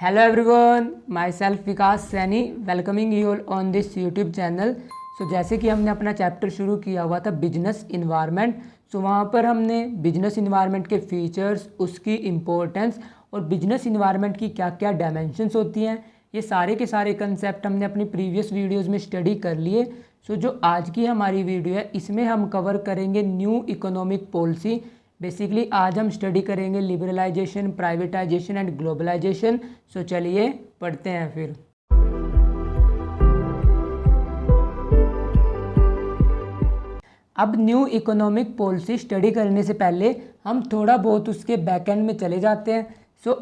Hello everyone, myself Vikas Saini welcoming you all on this YouTube channel. जैसे कि हमने अपना चैप्टर शुरू किया हुआ था बिजनेस इन्वायरमेंट। वहाँ पर हमने बिजनेस इन्वायरमेंट के फीचर्स, उसकी इम्पोर्टेंस और बिजनेस इन्वायरमेंट की क्या क्या डायमेंशंस होती हैं, ये सारे के सारे कंसेप्ट हमने अपनी प्रीवियस वीडियोज़ में स्टडी कर लिए। जो आज की हमारी वीडियो है इसमें हम कवर करेंगे न्यू इकोनॉमिक पॉलिसी। बेसिकली आज हम स्टडी करेंगे लिबरलाइजेशन, प्राइवेटाइजेशन एंड ग्लोबलाइजेशन। चलिए पढ़ते हैं फिर। अब न्यू इकोनॉमिक पॉलिसी स्टडी करने से पहले हम थोड़ा बहुत उसके बैकएंड में चले जाते हैं।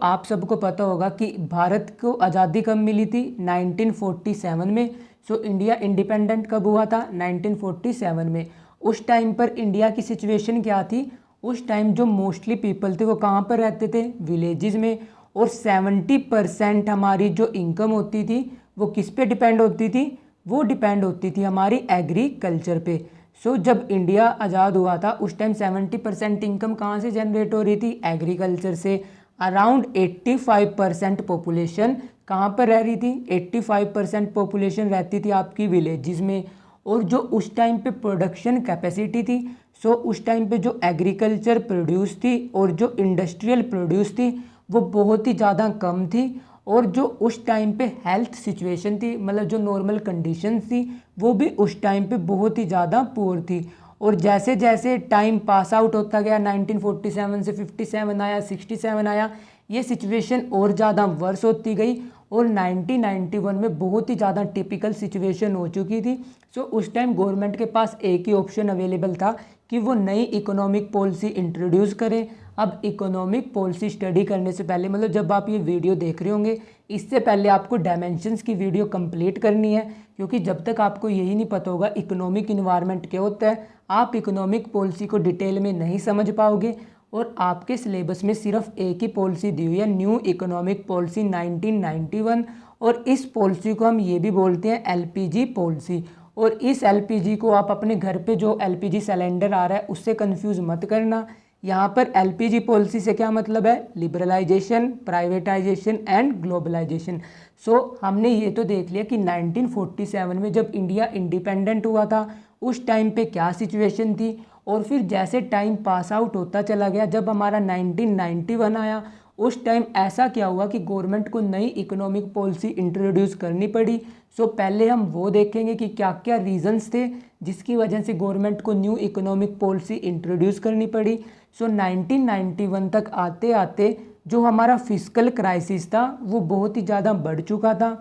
आप सबको पता होगा कि भारत को आज़ादी कब मिली थी? 1947 में। इंडिया इंडिपेंडेंट कब हुआ था? 1947 में। उस टाइम पर इंडिया की सिचुएशन क्या थी? उस टाइम जो मोस्टली पीपल थे वो कहाँ पर रहते थे? विलेजेस में। और 70% हमारी जो इनकम होती थी वो किस पे डिपेंड होती थी? वो डिपेंड होती थी हमारी एग्रीकल्चर पे। जब इंडिया आज़ाद हुआ था उस टाइम 70% इनकम कहाँ से जनरेट हो रही थी? एग्रीकल्चर से। अराउंड 85% पॉपुलेशन कहाँ पर रह रही थी? 85% पॉपुलेशन रहती थी आपकी विलेजेस में। और जो उस टाइम पे प्रोडक्शन कैपेसिटी थी, उस टाइम पे जो एग्रीकल्चर प्रोड्यूस थी और जो इंडस्ट्रियल प्रोड्यूस थी वो बहुत ही ज़्यादा कम थी। और जो उस टाइम पे हेल्थ सिचुएशन थी, मतलब जो नॉर्मल कंडीशंस थी, वो भी उस टाइम पे बहुत ही ज़्यादा पुअर थी। और जैसे जैसे टाइम पास आउट होता गया, 1947 से 57 आया, 67 आया, ये सिचुएशन और ज़्यादा वर्स होती गई। और 1991 में बहुत ही ज़्यादा टिपिकल सिचुएशन हो चुकी थी। उस टाइम गवर्नमेंट के पास एक ही ऑप्शन अवेलेबल था कि वो नई इकोनॉमिक पॉलिसी इंट्रोड्यूस करें। अब इकोनॉमिक पॉलिसी स्टडी करने से पहले, मतलब जब आप ये वीडियो देख रहे होंगे, इससे पहले आपको डायमेंशंस की वीडियो कंप्लीट करनी है, क्योंकि जब तक आपको यही नहीं पता होगा इकोनॉमिक इन्वायरमेंट क्या होता है, आप इकोनॉमिक पॉलिसी को डिटेल में नहीं समझ पाओगे। और आपके सिलेबस में सिर्फ एक ही पॉलिसी दी हुई है, न्यू इकोनॉमिक पॉलिसी 1991। और इस पॉलिसी को हम ये भी बोलते हैं एलपीजी पॉलिसी। और इस एलपीजी को आप अपने घर पे जो एलपीजी सिलेंडर आ रहा है उससे कंफ्यूज मत करना। यहाँ पर एलपीजी पॉलिसी से क्या मतलब है? Liberalisation, privatisation and globalisation. हमने ये तो देख लिया कि 1947 में जब इंडिया इंडिपेंडेंट हुआ था उस टाइम पे क्या सिचुएशन थी। और फिर जैसे टाइम पास आउट होता चला गया, जब हमारा 1991 आया, उस टाइम ऐसा क्या हुआ कि गवर्नमेंट को नई इकोनॉमिक पॉलिसी इंट्रोड्यूस करनी पड़ी। पहले हम वो देखेंगे कि क्या क्या रीजंस थे जिसकी वजह से गवर्नमेंट को न्यू इकोनॉमिक पॉलिसी इंट्रोड्यूस करनी पड़ी। 1991 तक आते आते जो हमारा फिस्कल क्राइसिस था वो बहुत ही ज़्यादा बढ़ चुका था।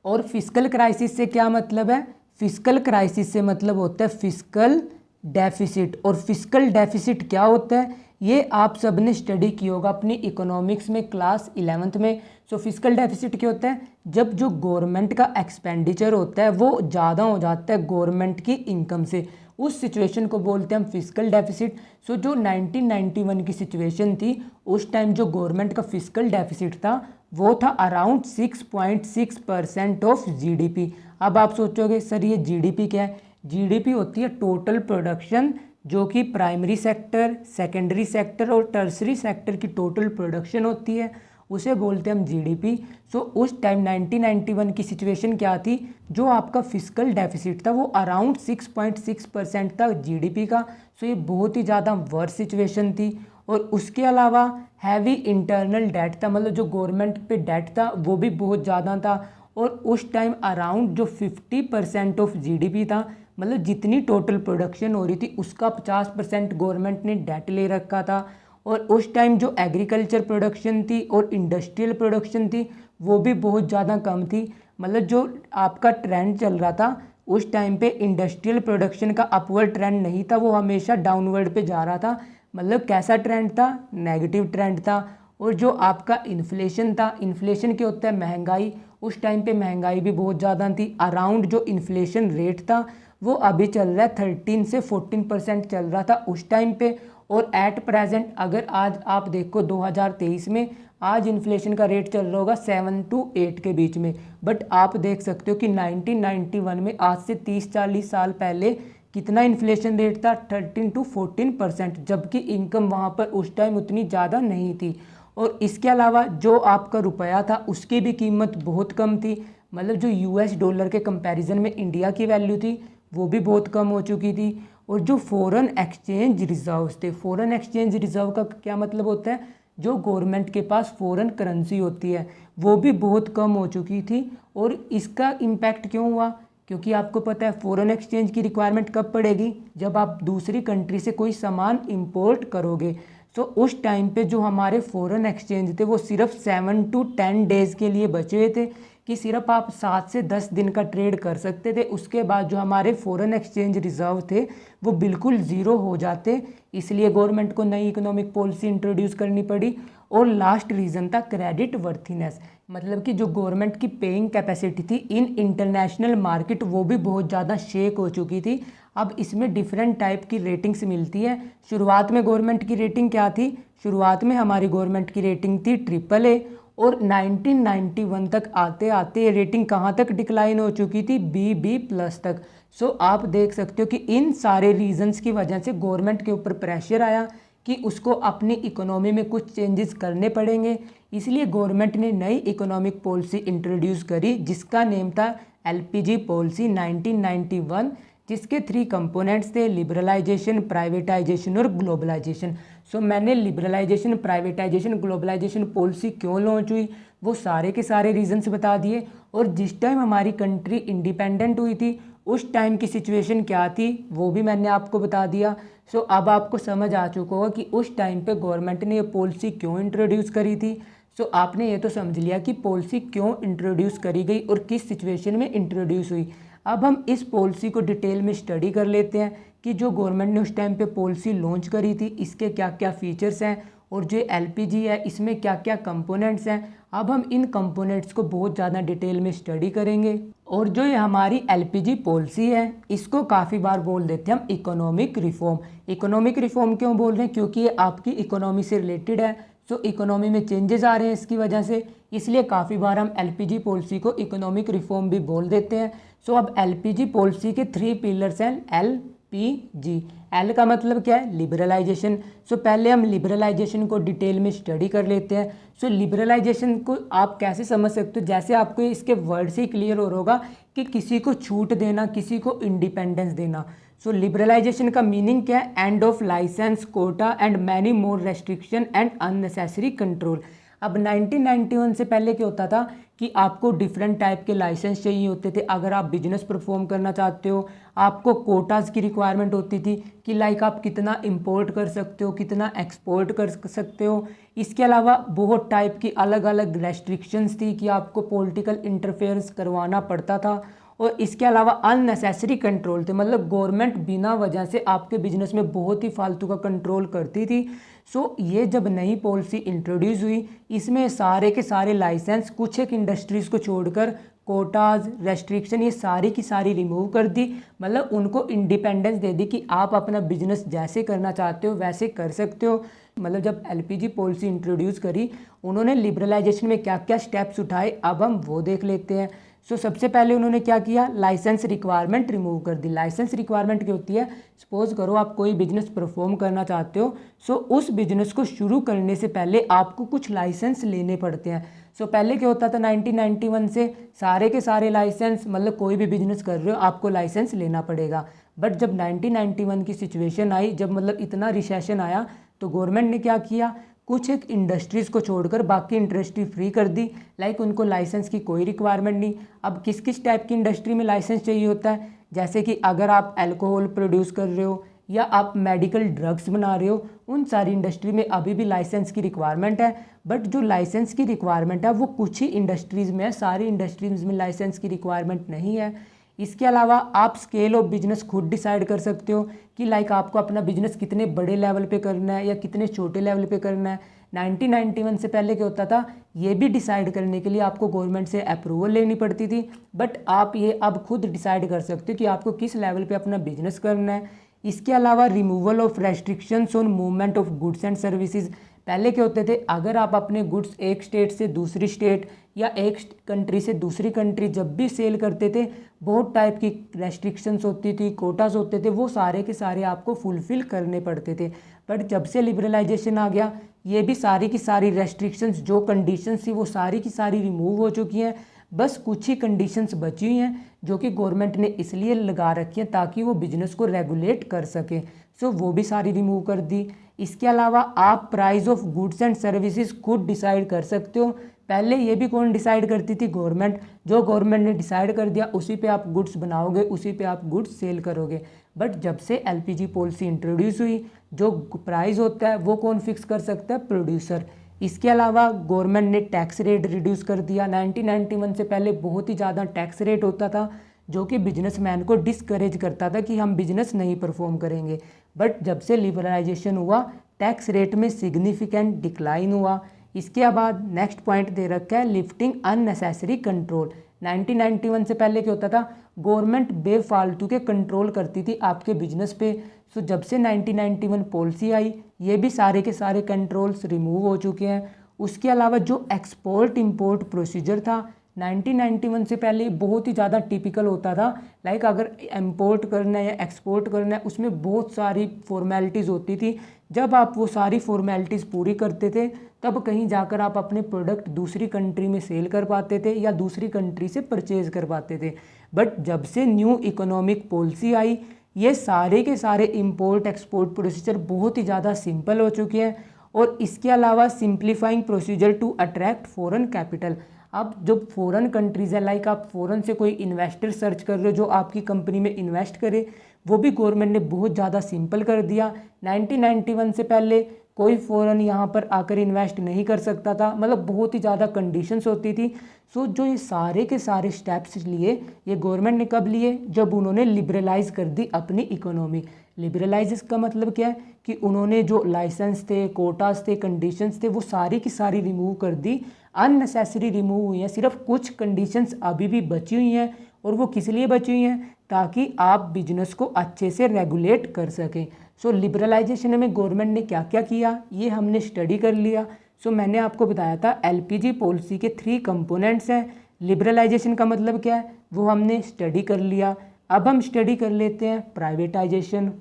और फिस्कल क्राइसिस से क्या मतलब है? फिस्कल क्राइसिस से मतलब होता है फिस्कल डेफिसिट। और फिस्कल डेफिसिट क्या होता है ये आप सब ने स्टडी किया होगा अपनी इकोनॉमिक्स में क्लास 11th में। फिस्कल डेफिसिट क्या होता है? जब जो गवर्नमेंट का एक्सपेंडिचर होता है वो ज़्यादा हो जाता है गवर्नमेंट की इनकम से, उस सिचुएशन को बोलते हैं हम फिस्कल डेफिसिट। जो 1991 की सिचुएशन थी उस टाइम जो गवर्नमेंट का फिस्कल डेफिसिट था वो था अराउंड 6.6% ऑफ जीडीपी। अब आप सोचोगे सर ये जीडीपी क्या है? जीडीपी होती है टोटल प्रोडक्शन, जो कि प्राइमरी सेक्टर, सेकेंडरी सेक्टर और टर्सरी सेक्टर की टोटल प्रोडक्शन होती है, उसे बोलते हैं हम जीडीपी। उस टाइम 1991 की सिचुएशन क्या थी? जो आपका फिस्कल डेफिसिट था वो अराउंड 6.6% था जीडीपी का। ये बहुत ही ज़्यादा वर्स सिचुएशन थी। और उसके अलावा हैवी इंटरनल डेट था, मतलब जो गवर्नमेंट पे डेट था वो भी बहुत ज़्यादा था। और उस टाइम अराउंड जो 50% ऑफ जीडीपी था, मतलब जितनी टोटल प्रोडक्शन हो रही थी उसका 50% गवर्नमेंट ने डेट ले रखा था। और उस टाइम जो एग्रीकल्चर प्रोडक्शन थी और इंडस्ट्रियल प्रोडक्शन थी वो भी बहुत ज़्यादा कम थी। मतलब जो आपका ट्रेंड चल रहा था उस टाइम पे इंडस्ट्रियल प्रोडक्शन का अपवर्ड ट्रेंड नहीं था, वो हमेशा डाउनवर्ड पे जा रहा था। मतलब कैसा ट्रेंड था? नेगेटिव ट्रेंड था। और जो आपका इन्फ्लेशन था, इन्फ्लेशन क्या होता है? महंगाई। उस टाइम पे महंगाई भी बहुत ज़्यादा थी। अराउंड जो इन्फ्लेशन रेट था वो अभी चल रहा है 13 से 14% चल रहा था उस टाइम पे। और एट प्रेजेंट अगर आज आप देखो 2023 में, आज इन्फ्लेशन का रेट चल रहा होगा 7 to 8 के बीच में। बट आप देख सकते हो कि 1991 में, आज से 30-40 साल पहले कितना इन्फ्लेशन रेट था? 13 to 14%, जबकि इनकम वहाँ पर उस टाइम उतनी ज़्यादा नहीं थी। और इसके अलावा जो आपका रुपया था उसकी भी कीमत बहुत कम थी, मतलब जो यूएस डॉलर के कंपैरिजन में इंडिया की वैल्यू थी वो भी बहुत कम हो चुकी थी। और जो फॉरेन एक्सचेंज रिजर्व्स थे, फॉरेन एक्सचेंज रिजर्व का क्या मतलब होता है, जो गवर्नमेंट के पास फॉरेन करेंसी होती है वो भी बहुत कम हो चुकी थी। और इसका इम्पैक्ट क्यों हुआ, क्योंकि आपको पता है फॉरेन एक्सचेंज की रिक्वायरमेंट कब पड़ेगी, जब आप दूसरी कंट्री से कोई सामान इंपोर्ट करोगे। तो उस टाइम पे जो हमारे फॉरेन एक्सचेंज थे वो सिर्फ 7 to 10 डेज़ के लिए बचे हुए थे, कि सिर्फ आप 7 से 10 दिन का ट्रेड कर सकते थे। उसके बाद जो हमारे फॉरेन एक्सचेंज रिजर्व थे वो बिल्कुल ज़ीरो हो जाते, इसलिए गवर्नमेंट को नई इकोनॉमिक पॉलिसी इंट्रोड्यूस करनी पड़ी। और लास्ट रीज़न था क्रेडिट वर्थीनेस, मतलब कि जो गवर्नमेंट की पेइंग कैपेसिटी थी इन इंटरनेशनल मार्केट वो भी बहुत ज़्यादा शेक हो चुकी थी। अब इसमें डिफरेंट टाइप की रेटिंग्स मिलती है। शुरुआत में गवर्नमेंट की रेटिंग क्या थी, शुरुआत में हमारी गवर्नमेंट की रेटिंग थी AAA, और 1991 तक आते आते ये रेटिंग कहाँ तक डिक्लाइन हो चुकी थी, BB+ तक। सो आप देख सकते हो कि इन सारे रीजंस की वजह से गवर्नमेंट के ऊपर प्रेशर आया कि उसको अपनी इकोनॉमी में कुछ चेंजेस करने पड़ेंगे, इसलिए गवर्नमेंट ने नई इकोनॉमिक पॉलिसी इंट्रोड्यूस करी जिसका नेम था LPG पॉलिसी 1991, जिसके 3 कंपोनेंट्स थे, लिबरलाइजेशन, प्राइवेटाइजेशन और ग्लोबलाइजेशन। सो मैंने लिबरलाइजेशन, प्राइवेटाइजेशन, ग्लोबलाइजेशन पॉलिसी क्यों लॉन्च हुई वो सारे के सारे रीजंस बता दिए। और जिस टाइम हमारी कंट्री इंडिपेंडेंट हुई थी उस टाइम की सिचुएशन क्या थी वो भी मैंने आपको बता दिया। सो अब आपको समझ आ चुका होगा कि उस टाइम पे गवर्नमेंट ने ये पॉलिसी क्यों इंट्रोड्यूस करी थी। सो आपने ये तो समझ लिया कि पॉलिसी क्यों इंट्रोड्यूस करी गई और किस सिचुएशन में इंट्रोड्यूस हुई। अब हम इस पॉलिसी को डिटेल में स्टडी कर लेते हैं कि जो गवर्नमेंट ने उस टाइम पे पॉलिसी लॉन्च करी थी इसके क्या क्या फीचर्स हैं, और जो LPG है इसमें क्या क्या कंपोनेंट्स हैं। अब हम इन कंपोनेंट्स को बहुत ज़्यादा डिटेल में स्टडी करेंगे। और जो ये हमारी LPG पॉलिसी है इसको काफ़ी बार बोल देते हैं हम इकोनॉमिक रिफॉर्म। इकोनॉमिक रिफॉर्म क्यों बोल रहे हैं, क्योंकि ये आपकी इकोनॉमी से रिलेटेड है। सो इकोनॉमी में चेंजेस आ रहे हैं इसकी वजह से, इसलिए काफ़ी बार हम LPG पॉलिसी को इकोनॉमिक रिफॉर्म भी बोल देते हैं। सो अब LPG पॉलिसी के 3 पिलर्स हैं, LPG। L का मतलब क्या है, लिबरलाइजेशन। सो पहले हम लिबरलाइजेशन को डिटेल में स्टडी कर लेते हैं। सो लिबरलाइजेशन को आप कैसे समझ सकते हो, जैसे आपको इसके वर्ड से ही क्लियर हो होगा कि किसी को छूट देना, किसी को इंडिपेंडेंस देना। सो लिबरलाइजेशन का मीनिंग क्या है, end of licence, quota and many more restriction and unnecessary control. अब 1991 से पहले क्या होता था कि आपको डिफरेंट टाइप के लाइसेंस चाहिए होते थे अगर आप बिजनेस परफॉर्म करना चाहते हो। आपको कोटाज की रिक्वायरमेंट होती थी कि लाइक आप कितना इंपोर्ट कर सकते हो, कितना एक्सपोर्ट कर सकते हो। इसके अलावा बहुत टाइप की अलग अलग रेस्ट्रिक्शंस थी कि आपको पॉलिटिकल इंटरफेरेंस करवाना पड़ता था। और इसके अलावा अननेसेसरी कंट्रोल थे, मतलब गवर्नमेंट बिना वजह से आपके बिजनेस में बहुत ही फालतू का कंट्रोल करती थी। सो ये जब नई पॉलिसी इंट्रोड्यूस हुई इसमें सारे के सारे लाइसेंस कुछ एक इंडस्ट्रीज़ को छोड़कर कोटाज, रेस्ट्रिक्शन, ये सारी की सारी रिमूव कर दी, मतलब उनको इंडिपेंडेंस दे दी कि आप अपना बिजनेस जैसे करना चाहते हो वैसे कर सकते हो। मतलब जब LPG पॉलिसी इंट्रोड्यूस करी उन्होंने लिबरलाइजेशन में क्या क्या स्टेप्स उठाए अब हम वो देख लेते हैं। सो सबसे पहले उन्होंने क्या किया, लाइसेंस रिक्वायरमेंट रिमूव कर दी। लाइसेंस रिक्वायरमेंट क्या होती है, सपोज करो आप कोई बिजनेस परफॉर्म करना चाहते हो। सो उस बिजनेस को शुरू करने से पहले आपको कुछ लाइसेंस लेने पड़ते हैं। सो पहले क्या होता था 1991 से सारे के सारे लाइसेंस, मतलब कोई भी बिजनेस कर रहे हो आपको लाइसेंस लेना पड़ेगा। बट जब 1991 की सिचुएशन आई, जब मतलब इतना रिसेशन आया, तो गवर्नमेंट ने क्या किया, कुछ एक इंडस्ट्रीज़ को छोड़कर बाकी इंडस्ट्री फ्री कर दी, लाइक उनको लाइसेंस की कोई रिक्वायरमेंट नहीं। अब किस किस टाइप की इंडस्ट्री में लाइसेंस चाहिए होता है, जैसे कि अगर आप अल्कोहल प्रोड्यूस कर रहे हो या आप मेडिकल ड्रग्स बना रहे हो, उन सारी इंडस्ट्री में अभी भी लाइसेंस की रिक्वायरमेंट है। बट जो लाइसेंस की रिक्वायरमेंट है वो कुछ ही इंडस्ट्रीज़ में है, सारी इंडस्ट्रीज़ में लाइसेंस की रिक्वायरमेंट नहीं है। इसके अलावा आप स्केल ऑफ बिजनेस खुद डिसाइड कर सकते हो कि लाइक आपको अपना बिजनेस कितने बड़े लेवल पे करना है या कितने छोटे लेवल पे करना है। 1991 से पहले क्या होता था, ये भी डिसाइड करने के लिए आपको गवर्नमेंट से अप्रूवल लेनी पड़ती थी। बट आप ये अब खुद डिसाइड कर सकते हो कि आपको किस लेवल पे अपना बिजनेस करना है। इसके अलावा removal of restrictions on movement of goods and services. पहले क्या होते थे, अगर आप अपने गुड्स एक स्टेट से दूसरी स्टेट या एक कंट्री से दूसरी कंट्री जब भी सेल करते थे, बहुत टाइप की रेस्ट्रिक्शंस होती थी, कोटास होते थे, वो सारे के सारे आपको फुलफिल करने पड़ते थे। बट जब से लिबरलाइजेशन आ गया, ये भी सारी की सारी रेस्ट्रिक्शंस जो कंडीशंस थी वो सारी की सारी रिमूव हो चुकी हैं। बस कुछ ही कंडीशंस बची हुई हैं जो कि गवर्नमेंट ने इसलिए लगा रखी हैं ताकि वो बिजनेस को रेगुलेट कर सके। सो वो भी सारी रिमूव कर दी। इसके अलावा आप price of goods and services खुद डिसाइड कर सकते हो। पहले ये भी कौन डिसाइड करती थी? गवर्नमेंट। जो गवर्नमेंट ने डिसाइड कर दिया उसी पे आप गुड्स बनाओगे, उसी पे आप गुड्स सेल करोगे। बट जब से एलपीजी पॉलिसी इंट्रोड्यूस हुई, जो प्राइस होता है वो कौन फिक्स कर सकता है? प्रोड्यूसर। इसके अलावा गवर्नमेंट ने टैक्स रेट रिड्यूस कर दिया। 1991 से पहले बहुत ही ज़्यादा टैक्स रेट होता था जो कि बिजनेसमैन को डिस्करेज करता था कि हम बिजनेस नहीं परफॉर्म करेंगे। बट जब से लिबरलाइजेशन हुआ, टैक्स रेट में सिग्निफिकेंट डिक्लाइन हुआ। इसके बाद नेक्स्ट पॉइंट दे रखा है लिफ्टिंग अननेसेसरी कंट्रोल। 1991 से पहले क्या होता था? गवर्नमेंट बेफालतू के कंट्रोल करती थी आपके बिजनेस पे। सो जब से 1991 पॉलिसी आई, ये भी सारे के सारे कंट्रोल्स रिमूव हो चुके हैं। उसके अलावा जो एक्सपोर्ट इंपोर्ट प्रोसीजर था 1991 से पहले बहुत ही ज़्यादा टिपिकल होता था। लाइक अगर इंपोर्ट करना है या एक्सपोर्ट करना है, उसमें बहुत सारी फॉर्मेलिटीज़ होती थी। जब आप वो सारी फॉर्मेलिटीज़ पूरी करते थे तब कहीं जाकर आप अपने प्रोडक्ट दूसरी कंट्री में सेल कर पाते थे या दूसरी कंट्री से परचेज कर पाते थे। बट जब से न्यू इकोनॉमिक पॉलिसी आई, ये सारे के सारे इंपोर्ट एक्सपोर्ट प्रोसीजर बहुत ही ज़्यादा सिंपल हो चुके हैं। और इसके अलावा simplifying procedure to attract foreign capital. अब जो फॉरेन कंट्रीज़ है, लाइक आप फॉरेन से कोई इन्वेस्टर सर्च कर रहे हो जो आपकी कंपनी में इन्वेस्ट करे, वो भी गवर्नमेंट ने बहुत ज़्यादा सिंपल कर दिया। 1991 से पहले कोई फॉरेन यहाँ पर आकर इन्वेस्ट नहीं कर सकता था, मतलब बहुत ही ज़्यादा कंडीशंस होती थी। सो जो ये सारे के सारे स्टेप्स लिए, ये गवर्नमेंट ने कब लिए? जब उन्होंने लिबरलाइज कर दी अपनी इकोनॉमी। लिबरलाइज का मतलब क्या है कि उन्होंने जो लाइसेंस थे, कोटास थे, कंडीशंस थे, वो सारी की सारी रिमूव कर दी। अननेसेसरी रिमूव हुई हैं, सिर्फ कुछ कंडीशंस अभी भी बची हुई हैं। और वो किस लिए बची हुई हैं? ताकि आप बिजनेस को अच्छे से रेगुलेट कर सकें। सो लिबरलाइजेशन में गवर्नमेंट ने क्या क्या किया, ये हमने स्टडी कर लिया। सो मैंने आपको बताया था एलपीजी पॉलिसी के 3 कंपोनेंट्स हैं। लिबरलाइजेशन का मतलब क्या है वो हमने स्टडी कर लिया। अब हम स्टडी कर लेते हैं प्राइवेटाइजेशन।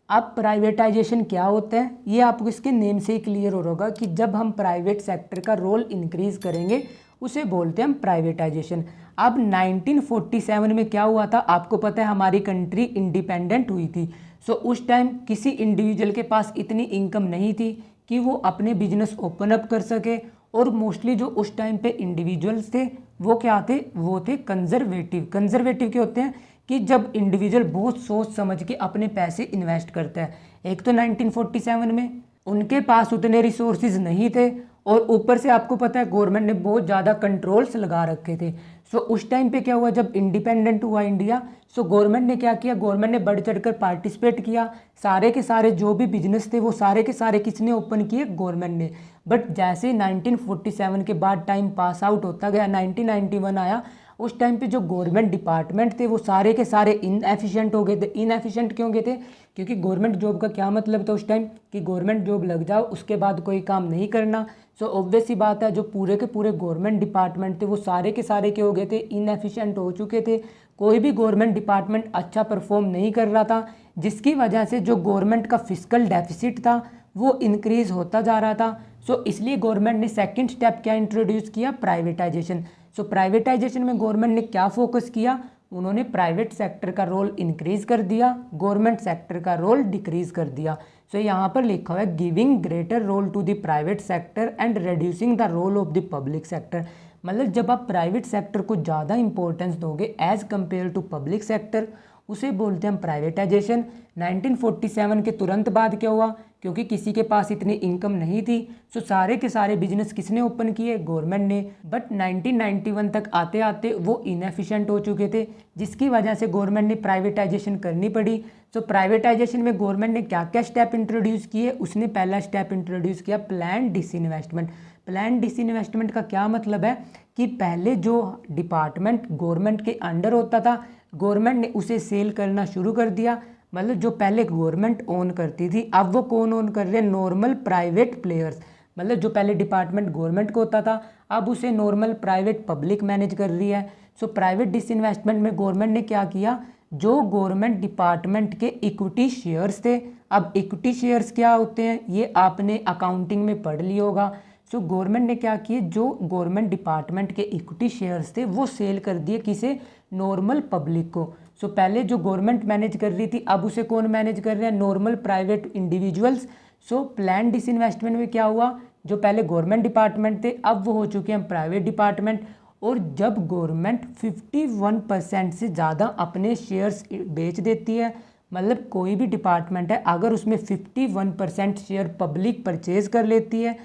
अब प्राइवेटाइजेशन क्या होता है ये आपको इसके नेम से ही क्लियर हो होगा कि जब हम प्राइवेट सेक्टर का रोल इंक्रीज करेंगे उसे बोलते हैं हम प्राइवेटाइजेशन। अब 1947 में क्या हुआ था? आपको पता है हमारी कंट्री इंडिपेंडेंट हुई थी। सो उस टाइम किसी इंडिविजुअल के पास इतनी इनकम नहीं थी कि वो अपने बिजनेस ओपन अप कर सके। और मोस्टली जो उस टाइम पे इंडिविजुअल्स थे वो क्या थे? वो थे कंजर्वेटिव। कंजर्वेटिव क्या होते हैं कि जब इंडिविजुअल बहुत सोच समझ के अपने पैसे इन्वेस्ट करता है। एक तो 1947 में उनके पास उतने रिसोर्सेज नहीं थे और ऊपर से आपको पता है गवर्नमेंट ने बहुत ज़्यादा कंट्रोल्स लगा रखे थे। सो उस टाइम पे क्या हुआ, जब इंडिपेंडेंट हुआ इंडिया, सो गवर्नमेंट ने क्या किया? गवर्नमेंट ने बढ़ चढ़कर पार्टिसिपेट किया। सारे के सारे जो भी बिजनेस थे वो सारे के सारे किसने ओपन किए? गवर्नमेंट ने। बट जैसे 1947 के बाद टाइम पास आउट होता गया, 1991 आया, उस टाइम पे जो गवर्नमेंट डिपार्टमेंट थे वो सारे के सारे इनएफिशिएंट हो गए थे। इनएफिशिएंट क्यों गए थे? क्योंकि गवर्नमेंट जॉब का क्या मतलब था उस टाइम कि गवर्नमेंट जॉब लग जाओ उसके बाद कोई काम नहीं करना। सो ऑब्वियस सी बात है जो पूरे के पूरे गवर्नमेंट डिपार्टमेंट थे वो सारे के सारे क्या हो गए थे? इनएफिशिएंट हो चुके थे। कोई भी गवर्नमेंट डिपार्टमेंट अच्छा परफॉर्म नहीं कर रहा था, जिसकी वजह से जो गवर्नमेंट का फिस्कल डेफिसिट था वो इंक्रीज होता जा रहा था। सो इसलिए गवर्नमेंट ने सेकंड स्टेप क्या इंट्रोड्यूस किया? प्राइवेटाइजेशन। सो प्राइवेटाइजेशन में गवर्नमेंट ने क्या फोकस किया? उन्होंने प्राइवेट सेक्टर का रोल इंक्रीज कर दिया, गवर्नमेंट सेक्टर का रोल डिक्रीज कर दिया। सो यहाँ पर लिखा हुआ है giving greater role to the private sector and reducing the role of the public sector. मतलब जब आप प्राइवेट सेक्टर को ज़्यादा इंपॉर्टेंस दोगे as compare to public sector, उसे बोलते हैं हम प्राइवेटाइजेशन। 1947 के तुरंत बाद क्या हुआ? क्योंकि किसी के पास इतनी इनकम नहीं थी, सो सारे के सारे बिजनेस किसने ओपन किए? गवर्नमेंट ने। बट 1991 तक आते आते वो इनएफिशिएंट हो चुके थे, जिसकी वजह से गवर्नमेंट ने प्राइवेटाइजेशन करनी पड़ी। सो प्राइवेटाइजेशन में गवर्नमेंट ने क्या क्या स्टेप इंट्रोड्यूस किए? उसने पहला स्टेप इंट्रोड्यूस किया प्लान डिसइन्वेस्टमेंट। प्लान डिसइन्वेस्टमेंट का क्या मतलब है कि पहले जो डिपार्टमेंट गवर्नमेंट के अंडर होता था, गवर्नमेंट ने उसे सेल करना शुरू कर दिया। मतलब जो पहले गवर्नमेंट ओन करती थी, अब वो कौन ओन कर रहे हैं? Normal private players. मतलब जो पहले डिपार्टमेंट गवर्नमेंट को होता था अब उसे नॉर्मल प्राइवेट पब्लिक मैनेज कर रही है। सो प्राइवेट डिसइन्वेस्टमेंट में गवर्नमेंट ने क्या किया, जो गवर्नमेंट डिपार्टमेंट के इक्विटी शेयर्स थे, अब इक्विटी शेयर्स क्या होते हैं ये आपने अकाउंटिंग में पढ़ लिया होगा। सो गवर्नमेंट ने क्या किए, जो गवर्नमेंट डिपार्टमेंट के इक्विटी शेयर्स थे वो सेल कर दिए किसे, नॉर्मल पब्लिक को। सो पहले जो गवर्नमेंट मैनेज कर रही थी अब उसे कौन मैनेज कर रहे हैं, normal private individuals. So plan disinvestment में क्या हुआ, जो पहले गवर्नमेंट डिपार्टमेंट थे अब वो हो चुके हैं प्राइवेट डिपार्टमेंट। और जब गवर्नमेंट 51% से ज़्यादा अपने शेयर्स बेच देती है, मतलब कोई भी डिपार्टमेंट है अगर उसमें 51% शेयर पब्लिक परचेज कर लेती है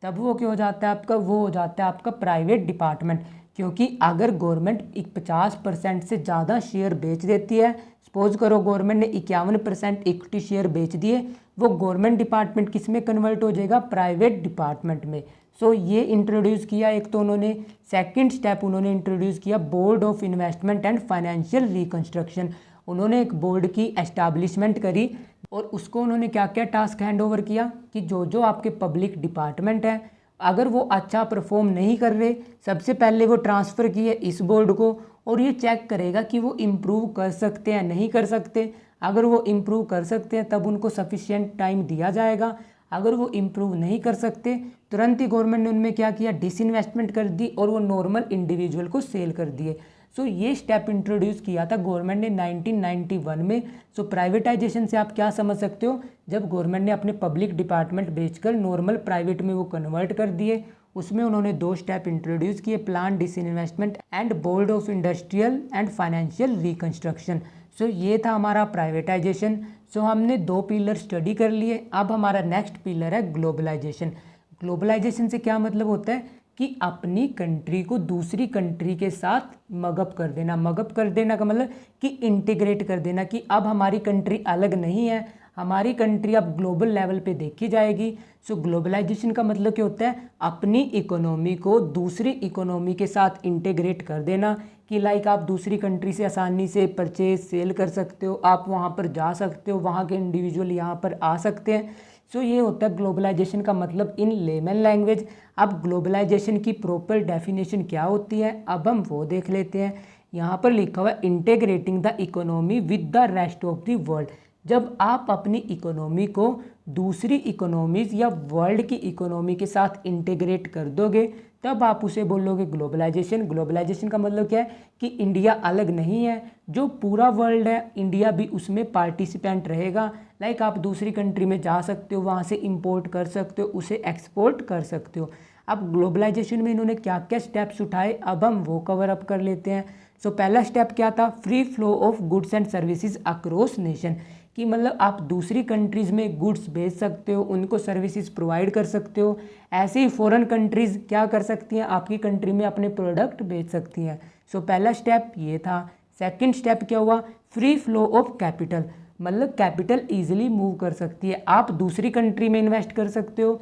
तब वो क्या हो जाता है आपका, वो हो जाता है आपका प्राइवेट डिपार्टमेंट। क्योंकि अगर गवर्नमेंट 50% से ज़्यादा शेयर बेच देती है, सपोज करो गवर्नमेंट ने 51% इक्विटी शेयर बेच दिए, वो गवर्नमेंट डिपार्टमेंट किस में कन्वर्ट हो जाएगा, प्राइवेट डिपार्टमेंट में। सो ये इंट्रोड्यूस किया एक तो उन्होंने। सेकंड स्टेप उन्होंने इंट्रोड्यूस किया board of investment and financial reconstruction. उन्होंने एक बोर्ड की एस्टैब्लिशमेंट करी और उसको उन्होंने क्या क्या टास्क हैंड ओवर किया कि जो जो आपके पब्लिक डिपार्टमेंट है अगर वो अच्छा परफॉर्म नहीं कर रहे, सबसे पहले वो ट्रांसफ़र किए इस बोर्ड को और ये चेक करेगा कि वो इम्प्रूव कर सकते हैं नहीं कर सकते। अगर वो इम्प्रूव कर सकते हैं तब उनको सफिशिएंट टाइम दिया जाएगा, अगर वो इम्प्रूव नहीं कर सकते तुरंत ही गवर्नमेंट ने उनमें क्या किया, डिसइन्वेस्टमेंट कर दी और वो नॉर्मल इंडिविजुअल को सेल कर दिए। सो ये स्टेप इंट्रोड्यूस किया था गवर्नमेंट ने 1991 में। सो प्राइवेटाइजेशन से आप क्या समझ सकते हो, जब गवर्नमेंट ने अपने पब्लिक डिपार्टमेंट बेचकर नॉर्मल प्राइवेट में वो कन्वर्ट कर दिए। उसमें उन्होंने 2 स्टेप इंट्रोड्यूस किए, plan disinvestment and board of industrial and financial reconstruction. So ये था हमारा प्राइवेटाइजेशन। सो हमने 2 पिलर स्टडी कर लिए। अब हमारा नेक्स्ट पिलर है ग्लोबलाइजेशन। ग्लोबलाइजेशन से क्या मतलब होता है कि अपनी कंट्री को दूसरी कंट्री के साथ मगअप कर देना। मगअप कर देना का मतलब कि इंटीग्रेट कर देना, कि अब हमारी कंट्री अलग नहीं है, हमारी कंट्री अब ग्लोबल लेवल पे देखी जाएगी। सो ग्लोबलाइजेशन का मतलब क्या होता है, अपनी इकोनॉमी को दूसरी इकोनॉमी के साथ इंटीग्रेट कर देना। कि लाइक आप दूसरी कंट्री से आसानी से परचेज सेल कर सकते हो, आप वहाँ पर जा सकते हो, वहाँ के इंडिविजुअल यहाँ पर आ सकते हैं। सो ये होता है ग्लोबलाइजेशन का मतलब इन लेमन लैंग्वेज। अब ग्लोबलाइजेशन की प्रॉपर डेफिनेशन क्या होती है अब हम वो देख लेते हैं। यहाँ पर लिखा हुआ है integrating the economy with the rest of the world. जब आप अपनी इकोनॉमी को दूसरी इकोनॉमीज़ या वर्ल्ड की इकोनॉमी के साथ इंटीग्रेट कर दोगे तब आप उसे बोलोगे ग्लोबलाइजेशन। ग्लोबलाइजेशन का मतलब क्या है कि इंडिया अलग नहीं है, जो पूरा वर्ल्ड है इंडिया भी उसमें पार्टिसिपेंट रहेगा। लाइक आप दूसरी कंट्री में जा सकते हो, वहाँ से इंपोर्ट कर सकते हो, उसे एक्सपोर्ट कर सकते हो। अब ग्लोबलाइजेशन में इन्होंने क्या क्या स्टेप्स उठाए अब हम वो कवर अप कर लेते हैं। सो पहला स्टेप क्या था, free flow of goods and services across nation. कि मतलब आप दूसरी कंट्रीज़ में गुड्स भेज सकते हो, उनको सर्विसेज प्रोवाइड कर सकते हो। ऐसे ही फॉरेन कंट्रीज़ क्या कर सकती हैं, आपकी कंट्री में अपने प्रोडक्ट बेच सकती हैं। सो पहला स्टेप ये था। सेकंड स्टेप क्या हुआ, फ्री फ्लो ऑफ कैपिटल। मतलब कैपिटल ईजिली मूव कर सकती है, आप दूसरी कंट्री में इन्वेस्ट कर सकते हो।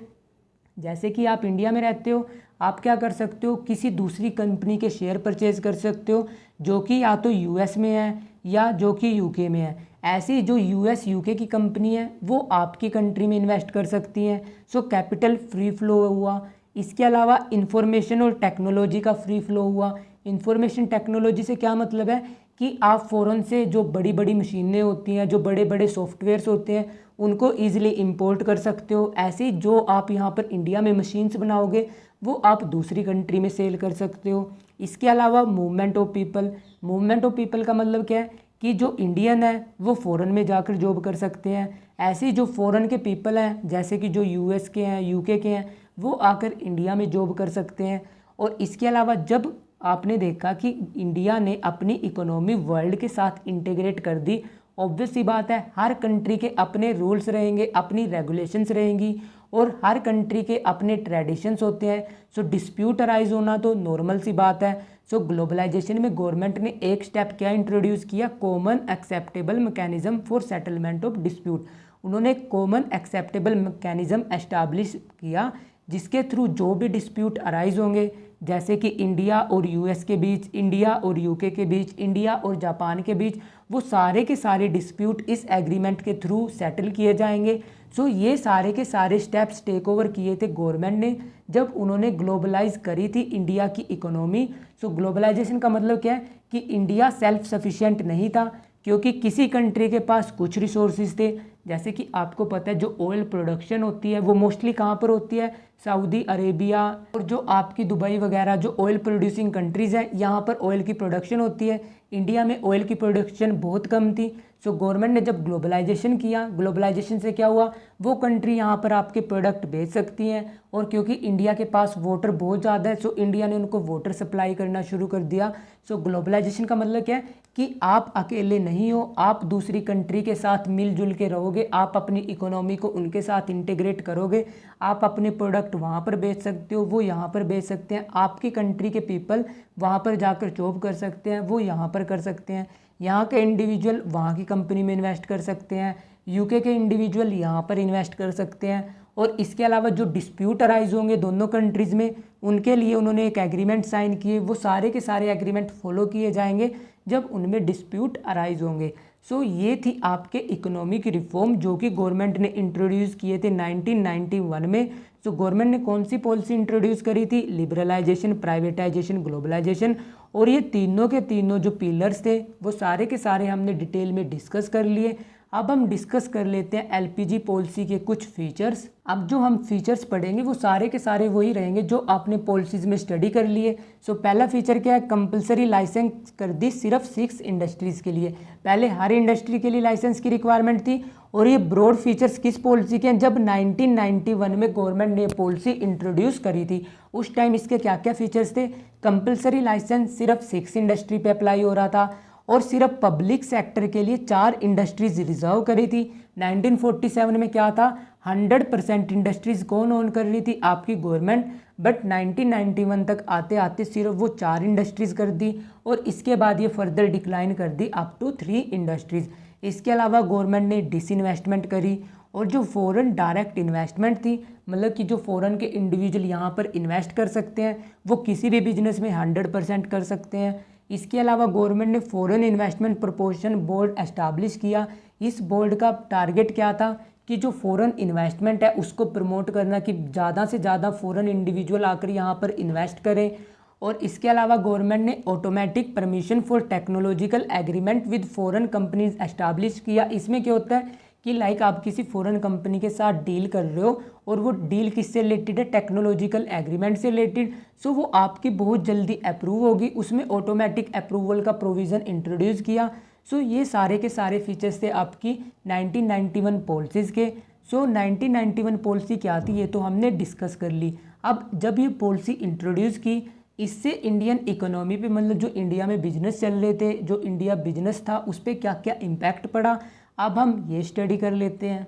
जैसे कि आप इंडिया में रहते हो, आप क्या कर सकते हो, किसी दूसरी कंपनी के शेयर परचेज कर सकते हो जो कि या तो यूएस में है या जो कि यूके में है। ऐसी जो यूएस यूके की कंपनी है वो आपकी कंट्री में इन्वेस्ट कर सकती हैं। सो कैपिटल फ्री फ्लो हुआ। इसके अलावा इंफॉर्मेशन और टेक्नोलॉजी का फ्री फ्लो हुआ। इंफॉर्मेशन टेक्नोलॉजी से क्या मतलब है कि आप फ़ौरन से जो बड़ी बड़ी मशीनें होती हैं, जो बड़े बड़े सॉफ्टवेयर्स होते हैं, उनको ईजिली इंपोर्ट कर सकते हो। ऐसे ही जो आप यहाँ पर इंडिया में मशीन्स बनाओगे वो आप दूसरी कंट्री में सेल कर सकते हो। इसके अलावा movement of people. Movement of people का मतलब क्या है कि जो इंडियन है वो फ़ॉरेन में जाकर जॉब कर सकते हैं। ऐसे ही जो फ़ॉरेन के पीपल हैं जैसे कि जो यूएस के हैं, यूके के हैं, वो आकर इंडिया में जॉब कर सकते हैं। और इसके अलावा जब आपने देखा कि इंडिया ने अपनी इकोनॉमी वर्ल्ड के साथ इंटीग्रेट कर दी, ऑब्वियस सी बात है हर कंट्री के अपने रूल्स रहेंगे, अपनी रेगुलेशंस रहेंगी और हर कंट्री के अपने ट्रेडिशंस होते हैं। सो डिस्प्यूट अराइज होना तो नॉर्मल सी बात है। सो ग्लोबलाइजेशन में गवर्नमेंट ने एक स्टेप क्या इंट्रोड्यूस किया, common acceptable mechanism for settlement of dispute. उन्होंने कॉमन एक्सेप्टेबल मैकेनिज्म एस्टैब्लिश किया जिसके थ्रू जो भी डिस्प्यूट अराइज होंगे, जैसे कि इंडिया और यूएस के बीच, इंडिया और यूके के बीच, इंडिया और जापान के बीच, वो सारे के सारे डिस्प्यूट इस एग्रीमेंट के थ्रू सेटल किए जाएंगे। सो ये सारे के सारे स्टेप्स टेक ओवर किए थे गवर्नमेंट ने जब उन्होंने ग्लोबलाइज करी थी इंडिया की इकोनॉमी। सो ग्लोबलाइजेशन का मतलब क्या है कि इंडिया सेल्फ सफिशिएंट नहीं था, क्योंकि किसी कंट्री के पास कुछ रिसोर्सेज थे। जैसे कि आपको पता है जो ऑयल प्रोडक्शन होती है वो मोस्टली कहाँ पर होती है, सऊदी अरेबिया और जो आपकी दुबई वगैरह जो ऑयल प्रोड्यूसिंग कंट्रीज़ हैं, यहाँ पर ऑयल की प्रोडक्शन होती है। इंडिया में ऑयल की प्रोडक्शन बहुत कम थी। सो गवर्नमेंट ने जब ग्लोबलाइजेशन किया, ग्लोबलाइजेशन से क्या हुआ, वो कंट्री यहाँ पर आपके प्रोडक्ट बेच सकती हैं, और क्योंकि इंडिया के पास वाटर बहुत ज़्यादा है, सो इंडिया ने उनको वाटर सप्लाई करना शुरू कर दिया। सो ग्लोबलाइजेशन का मतलब क्या है कि आप अकेले नहीं हो, आप दूसरी कंट्री के साथ मिलजुल के रहोगे, आप अपनी इकोनॉमी को उनके साथ इंटीग्रेट करोगे, आप अपने प्रोडक्ट वहाँ पर बेच सकते हो, वो यहाँ पर बेच सकते हैं, आपकी कंट्री के पीपल वहाँ पर जाकर जॉब कर सकते हैं, वो यहाँ पर कर सकते हैं, यहाँ के इंडिविजुअल वहाँ की कंपनी में इन्वेस्ट कर सकते हैं, यूके के इंडिविजुअल यहाँ पर इन्वेस्ट कर सकते हैं। और इसके अलावा जो डिस्प्यूट अराइज होंगे दोनों कंट्रीज़ में, उनके लिए उन्होंने एक एग्रीमेंट साइन किए, वो सारे के सारे एग्रीमेंट फॉलो किए जाएंगे जब उनमें डिस्प्यूट अराइज होंगे। सो ये थी आपके इकोनॉमिक रिफॉर्म जो कि गवर्नमेंट ने इंट्रोड्यूस किए थे 1991 में। सो गवर्नमेंट ने कौन सी पॉलिसी इंट्रोड्यूस करी थी, लिबरलाइजेशन, प्राइवेटाइजेशन, ग्लोबलाइजेशन। और ये तीनों के तीनों जो पिलर्स थे वो सारे के सारे हमने डिटेल में डिस्कस कर लिए। अब हम डिस्कस कर लेते हैं एलपीजी पॉलिसी के कुछ फीचर्स। अब जो हम फीचर्स पढ़ेंगे वो सारे के सारे वही रहेंगे जो आपने पॉलिसीज़ में स्टडी कर लिए। सो पहला फीचर क्या है, कंपलसरी लाइसेंस कर दी सिर्फ 6 इंडस्ट्रीज़ के लिए। पहले हर इंडस्ट्री के लिए लाइसेंस की रिक्वायरमेंट थी। और ये ब्रॉड फीचर्स किस पॉलिसी के हैं, जब 1991 में गवर्नमेंट ने पॉलिसी इंट्रोड्यूस करी थी उस टाइम इसके क्या क्या फीचर्स थे। कंपलसरी लाइसेंस सिर्फ 6 इंडस्ट्री पे अप्लाई हो रहा था, और सिर्फ पब्लिक सेक्टर के लिए 4 इंडस्ट्रीज रिजर्व करी थी। 1947 में क्या था, 100% इंडस्ट्रीज कौन ओन कर रही थी, आपकी गवर्नमेंट। बट 1991 तक आते आते सिर्फ वो 4 इंडस्ट्रीज कर दी, और इसके बाद ये फर्दर डिक्लाइन कर दी अप टू 3 इंडस्ट्रीज। इसके अलावा गवर्नमेंट ने डिसइन्वेस्टमेंट करी, और जो फॉरेन डायरेक्ट इन्वेस्टमेंट थी, मतलब कि जो फॉरेन के इंडिविजुअल यहाँ पर इन्वेस्ट कर सकते हैं वो किसी भी बिजनेस में 100% कर सकते हैं। इसके अलावा गवर्नमेंट ने foreign investment proportion board establish किया। इस बोर्ड का टारगेट क्या था कि जो फॉरेन इन्वेस्टमेंट है उसको प्रमोट करना, कि ज़्यादा से ज़्यादा फॉरेन इंडिविजुअल आकर यहाँ पर इन्वेस्ट करें। और इसके अलावा गवर्नमेंट ने automatic permission for technological agreement with foreign companies establish किया। इसमें क्या होता है कि लाइक आप किसी फॉरेन कंपनी के साथ डील कर रहे हो, और वो डील किससे रिलेटेड है, टेक्नोलॉजिकल एग्रीमेंट से रिलेटेड। सो वो आपकी बहुत जल्दी अप्रूव होगी, उसमें ऑटोमेटिक अप्रूवल का प्रोविज़न इंट्रोड्यूस किया। सो ये सारे के सारे फीचर्स थे आपकी 1991 पॉलिसीज़ के। सो 1991 पॉलिसी क्या थी ये तो हमने डिस्कस कर ली। अब जब ये पॉलिसी इंट्रोड्यूस की, इससे इंडियन इकोनॉमी पे, मतलब जो इंडिया में बिजनेस चल रहे थे, जो इंडिया बिजनेस था, उस पर क्या क्या इम्पैक्ट पड़ा, अब हम ये स्टडी कर लेते हैं।